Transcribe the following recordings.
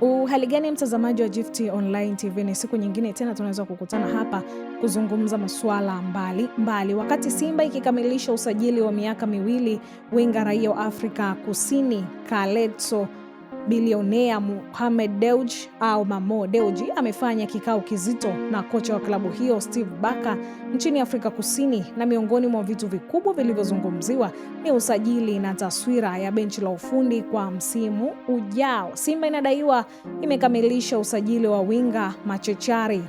Uhali gani mtazamaji wa Gift Online TV, ni siku nyingine tena tunaweza kukutana hapa kuzungumza masuala mbali. Wakati Simba ikikamilisha usajili wa miaka miwili, winga raia wa Afrika Kusini Kaletso bilionea Mohamed Dewji au Mamo Dewji amefanya kikao kizito na kocha wa klabu hiyo Steve Barker nchini Afrika Kusini, na miongoni mwa vitu vikubwa vilivyozungumziwa ni usajili na taswira ya benchi la ufundi kwa msimu ujao. Simba inadaiwa imekamilisha usajili wa winga machachari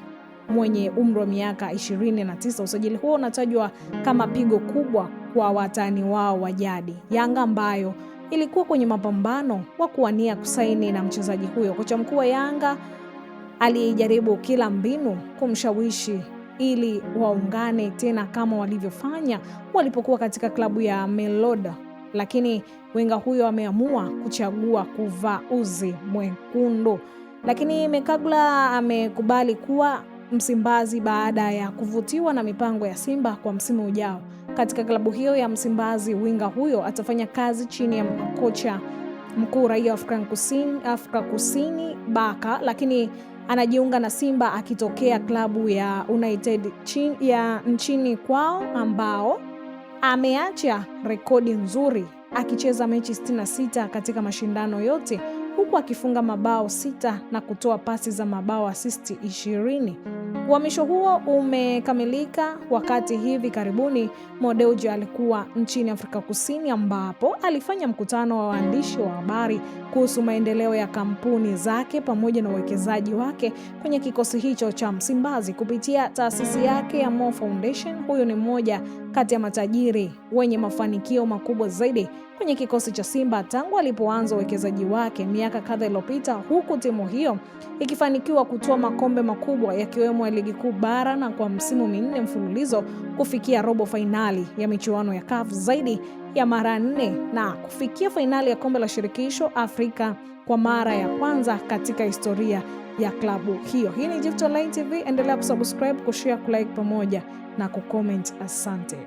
mwenye umri wa miaka 29. Usajili huo unatajwa kama pigo kubwa kwa watani wao wa jadi Yanga, ambayo ilikuwa kwenye mapambano wa kuwania kusaini na mchezaji huyo. Kocha mkuu wa Yanga alijaribu kila mbinu kumshawishi ili waungane tena kama walivyofanya walipokuwa katika klabu ya Mamelodi, lakini winga huyo ameamua kuchagua kuvaa uzi mwekundu. Lakini Mekagla amekubali kuwa Msimbazi baada ya kuvutiwa na mipango ya Simba kwa msimu ujao. Katika klabu hiyo ya Msimbazi, winga huyo atafanya kazi chini ya kocha mkuu raia wa Afrika Kusini Barker, lakini anajiunga na Simba akitokea klabu ya United ya nchini kwao, ambao ameacha rekodi nzuri akicheza mechi 66 katika mashindano yote, huku akifunga mabao 6 na kutoa pasi za mabao assist 20. Uhamisho huo umekamilika wakati hivi karibuni Mo Dewji alikuwa nchini Afrika Kusini, ambapo alifanya mkutano wa waandishi wa habari kuhusu maendeleo ya kampuni zake pamoja na uwekezaji wake kwenye kikosi hicho cha Msimbazi kupitia taasisi yake ya Mo Foundation. Huyo ni mmoja kati ya matajiri wenye mafanikio makubwa zaidi kwenye kikosi cha Simba tangu alipoanza uwekezaji wake miaka kadhaa iliyopita, huku timu hiyo ikifanikiwa kutoa makombe makubwa yakiwemo ya Ligi Kuu Bara na kwa msimu 4 mfululizo kufikia robo fainali ya michuano ya CAF zaidi ya mara 4 na kufikia fainali ya kombe la shirikisho Afrika kwa mara ya kwanza katika historia ya klabu hiyo. Hii ni Gift Online TV, endelea kusubscribe, kushare, kulike pamoja na kucomment. Asante.